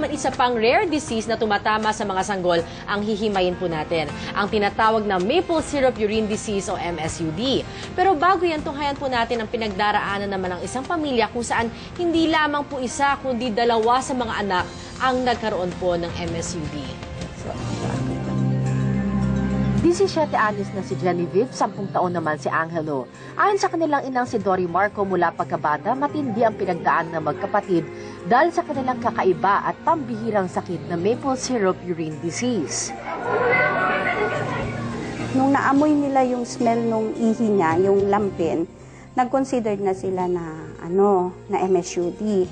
naman isa pang rare disease na tumatama sa mga sanggol ang hihimayin po natin. Ang tinatawag na maple syrup urine disease o MSUD. Pero bago yan, tunghayan po natin ang pinagdaraanan naman ng isang pamilya kung saan hindi lamang po isa kundi dalawa sa mga anak ang nagkaroon po ng MSUD. 17 anyos na si Genevieve, 10 taon naman si Angelo. Ayon sa kanilang inang si Dory Marco, mula pagkabata, matindi ang pinagdaan ng magkapatid dahil sa kanilang kakaiba at pambihirang sakit na maple syrup urine disease. Nung naamoy nila yung smell nung ihi niya, yung lampin, nag-consider na sila na MSUD.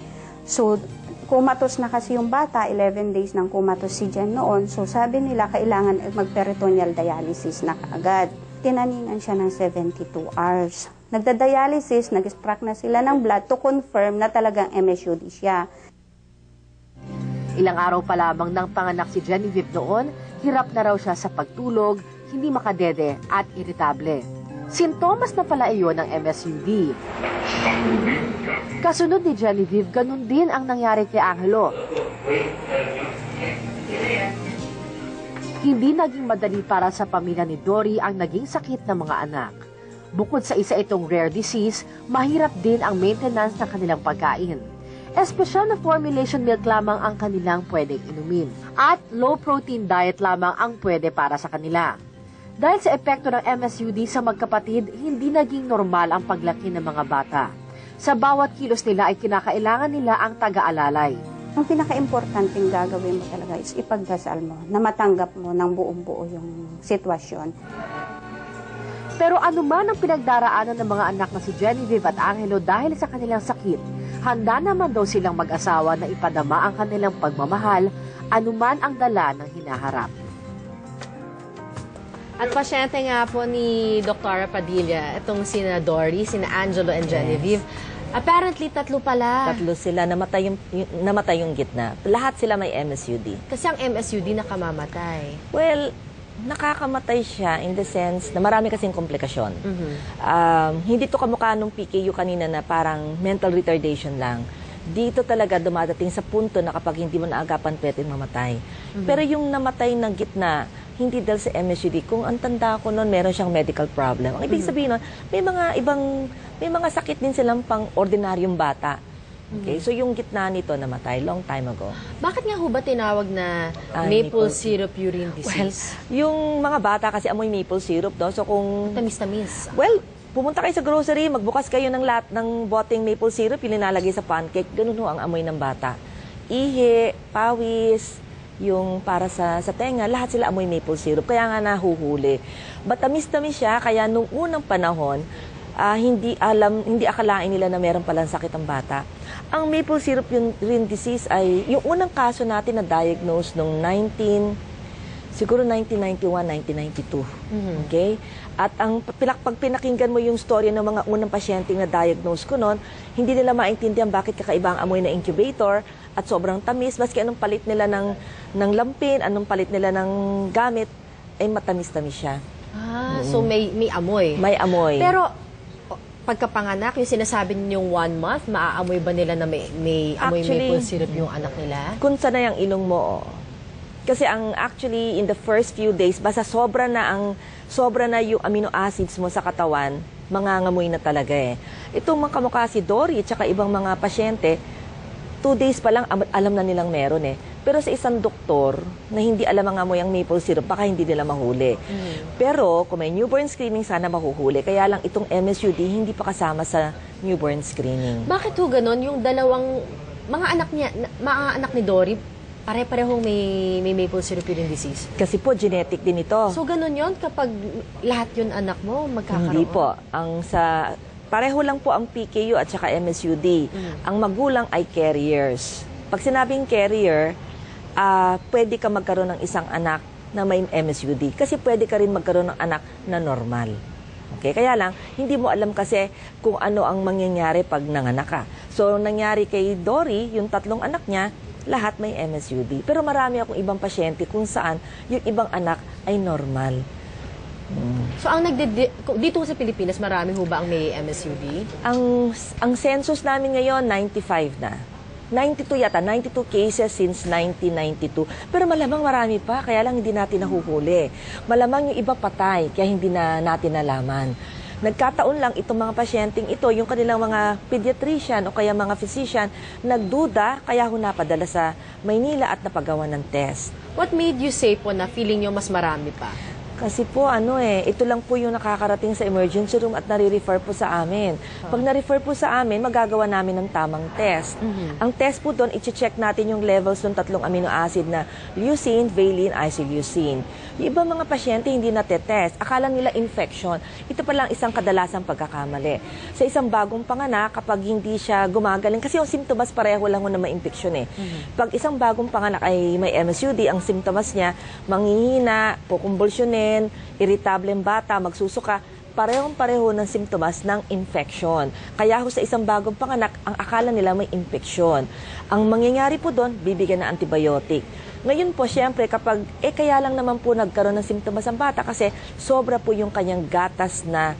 So, kumatos na kasi yung bata, 11 days nang kumatos si Jen noon. So sabi nila kailangan mag-peritoneal dialysis na kaagad. Tinaningan siya ng 72 hours. Nagda-dialysis, nag-extract na sila ng blood to confirm na talagang MSUD siya. Ilang araw pa lamang nang panganak si Genevieve noon, hirap na raw siya sa pagtulog, hindi makadede at iritable. Sintomas na pala iyon ng MSUD. Kasunod ni Genevieve, ganun din ang nangyari kay Angelo. Hindi naging madali para sa pamilya ni Dory ang naging sakit ng mga anak. Bukod sa isa itong rare disease, mahirap din ang maintenance ng kanilang pagkain. Espesyal na formulation milk lamang ang kanilang pwedeng inumin. At low-protein diet lamang ang pwede para sa kanila. Dahil sa epekto ng MSUD sa magkapatid, hindi naging normal ang paglaki ng mga bata. Sa bawat kilos nila ay kinakailangan nila ang taga-alalay. Ang pinaka-importanting gagawin mo talaga is ipagdasal mo na matanggap mo ng buong-buo yung sitwasyon. Pero anuman ang pinagdaraanan ng mga anak na si Genevieve at Angelo dahil sa kanilang sakit, handa naman daw silang mag-asawa na ipadama ang kanilang pagmamahal, anuman ang dala ng hinaharap. At pasyente nga po ni Dr. Padilla, itong sina Dory, sina Angelo and Genevieve. Apparently, 3 pala. 3 sila, namatay yung gitna. Lahat sila may MSUD. Kasi ang MSUD nakamamatay. Well, nakakamatay siya in the sense na marami kasing komplikasyon. Hindi to kamukha nung PKU kanina na parang mental retardation lang. Dito talaga dumadating sa punto na kapag hindi mo naagapan, pwedeng mamatay. Pero yung namatay ng gitna, hindi dahil sa MSUD. Kung ang tanda ko noon, meron siyang medical problem. Ang ibig sabihin noon, may mga sakit din silang pang ordinaryong bata. Okay? So yung gitna nito namatay long time ago. Bakit nga ho ba tinawag na maple syrup urine disease? Well, yung mga bata kasi amoy maple syrup, no? So kung tamis-tamis. Well, pumunta kayo sa grocery, magbukas kayo ng boteng maple syrup, yung nilalagay sa pancake, ganun ho ang amoy ng bata. Ihi, pawis, yung para sa tenga, lahat sila amoy maple syrup. Kaya nga nahuhuli. Matamis-tamis siya, kaya nung unang panahon, hindi akalain nila na meron palang sakit ang bata. Ang maple syrup urine disease ay yung unang kaso natin na diagnose noong 1991, 1992. Okay? At pag pinakinggan mo yung story ng mga unang pasyenteng na diagnose ko noon, hindi nila maintindihan bakit kakaiba ang amoy na incubator at sobrang tamis. Maski anong palit nila ng lampin, anong palit nila ng gamit, ay matamis-tamis siya. So may amoy. May amoy. Pero pagkapanganak, yung sinasabi ninyong 1 month, maaamoy ba nila na may amoy maple syrup yung anak nila? Kung sanay ang ilong mo, kasi actually in the first few days, basta sobra na yung amino acids mo sa katawan, mangangamoy na talaga eh. Itong mga kamukha si Dory at saka ibang mga pasyente, 2 days pa lang alam na nilang meron eh. Pero sa isang doktor na hindi alam ang amoy ang maple syrup, baka hindi nila mahuli. Pero kung may newborn screening, sana mahuhuli. Kaya lang itong MSUD hindi pa kasama sa newborn screening. Bakit ho ganon? Yung dalawang mga anak ni Dory, pare-parehong may maple syrup urine disease? Kasi po, genetic din ito. So, ganun yon kapag lahat yun anak mo, magkakaroon? Hindi po. Pareho lang po ang PKU at saka MSUD. Ang magulang ay carriers. Pag sinabing carrier, pwede ka magkaroon ng isang anak na may MSUD. Kasi pwede ka rin magkaroon ng anak na normal. Okay? Kaya lang, hindi mo alam kasi kung ano ang mangyayari pag nanganak ka. So, nangyari kay Dory, yung 3 anak niya, lahat may MSUD. Pero marami akong ibang pasyente kung saan yung ibang anak ay normal. So, dito sa Pilipinas, marami ho ba ang may MSUD? Ang census namin ngayon, 95 na. 92 yata, 92 cases since 1992. Pero malamang marami pa, kaya lang hindi natin nahuhuli. Malamang yung iba patay, kaya hindi na natin nalaman. Nagkataon lang itong mga pasyenteng ito, yung kanilang mga pediatrician o kaya mga physician, nagduda, kaya ho napadala sa Maynila at napagawa ng test. What made you say po na feeling nyo mas marami pa? Kasi po, ito lang po yung nakakarating sa emergency room at nare-refer po sa amin. Pag na-refer po sa amin, magagawa namin ng tamang test. Ang test po doon, i-check natin yung levels ng 3 amino acid na leucine, valine, isoleucine. Yung ibang mga pasyente hindi natetest. Akala nila infection. Ito pa lang isang kadalasang pagkakamali. Sa isang bagong panganak, kapag hindi siya gumagaling, kasi yung simptomas pareho lang na ma-infection eh. Pag isang bagong panganak ay may MSUD, ang simptomas niya, manghihina, kukumbulsyonin, irritable ang bata, magsusuka, parehong-pareho ng simptomas ng infection. Kaya ho sa isang bagong panganak, ang akala nila may infection. Ang mangyayari po doon, bibigyan ng antibiotic. Ngayon po, siyempre, kapag, kaya lang naman po nagkaroon ng simptomas ang bata kasi sobra po yung kanyang gatas na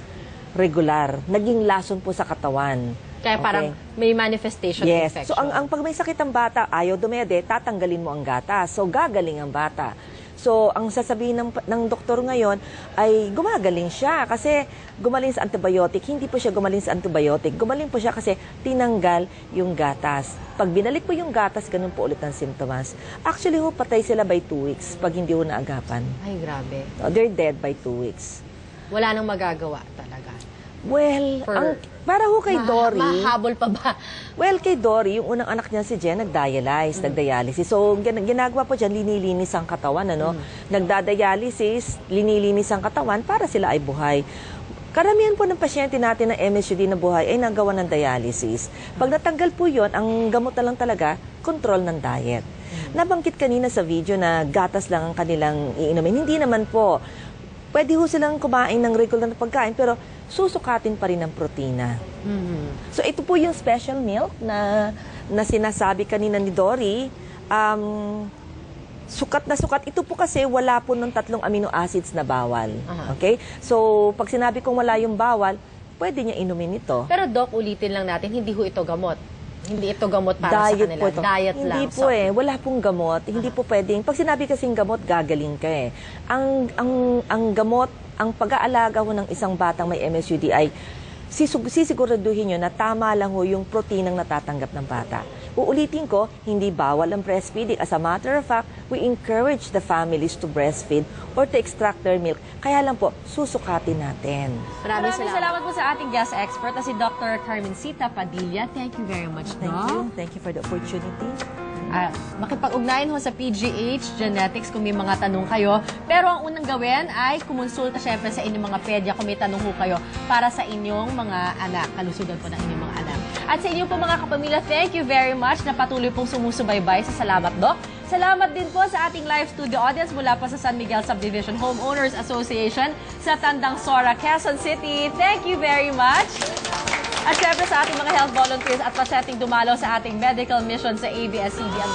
regular. Naging lason po sa katawan. Kaya parang may manifestation infection. So, ang pag may sakit ang bata, ayaw dumede, tatanggalin mo ang gatas. So, gagaling ang bata. So, ang sasabihin ng doktor ngayon ay gumagaling siya kasi gumaling sa antibiotic. Hindi po siya gumaling sa antibiotic. Gumaling po siya kasi tinanggal yung gatas. Pag binalik po yung gatas, ganun po ulit ang simptomas. Actually, patay sila by 2 weeks pag hindi ho naagapan. Ay, grabe. So, they're dead by 2 weeks. Wala nang magagawa talaga. Well, para ho kay Dory... Mahabol pa ba? Well, kay Dory, yung unang anak niya si Jen, nagdialysis. So, ginagawa po dyan, linilinis ang katawan, Nagdadialysis, linilinis ang katawan para sila ay buhay. Karamihan po ng pasyente natin ng MSUD na buhay ay nagawa ng dialysis. Pag natanggal po yun, ang gamot na lang talaga, control ng diet. Nabanggit kanina sa video na gatas lang ang kanilang iinumin. Hindi naman po. Pwede ho silang kumain ng regular na pagkain, pero susukatin pa rin ng protina. So, ito po yung special milk na sinasabi kanina ni Dory. Sukat na sukat. Ito po kasi wala po ng 3 amino acids na bawal. Okay? So, pag sinabi kong wala yung bawal, pwede niya inumin ito. Pero Doc, ulitin lang natin, hindi ho ito gamot. Hindi ito gamot para Diet sa kanila. Po ito. Diet lang. Hindi po wala pong gamot. Hindi po pwedeng. Pag sinabi kasing gamot, gagaling ka eh. Ang gamot, ang pag-aalaga ho ng isang batang may MSUD ay sisiguraduhin nyo na tama lang ho yung proteinang natatanggap ng bata. Uulitin ko, hindi bawal ang breastfeeding. As a matter of fact, we encourage the families to breastfeed or to extract their milk. Kaya lang po, susukatin natin. Maraming salamat po sa ating guest expert na si Dr. Carmencita Padilla. Thank you very much, Thank Doc. you. Thank you for the opportunity. Makipag-ugnayan ho sa PGH Genetics kung may mga tanong kayo. Pero ang unang gawin ay kumonsulta syempre sa inyong mga pedya kung may tanong ho kayo para sa inyong mga anak, kalusugan po ng inyong mga anak. At sa inyong po mga kapamilya, thank you very much na patuloy pong sumusubaybay sa Salamat Doc. Salamat din po sa ating live studio audience mula po sa San Miguel Subdivision Homeowners Association sa Tandang Sora, Quezon City. Thank you very much. At syempre sa ating mga health volunteers at pasetting dumalaw sa ating medical mission sa ABS-CBN.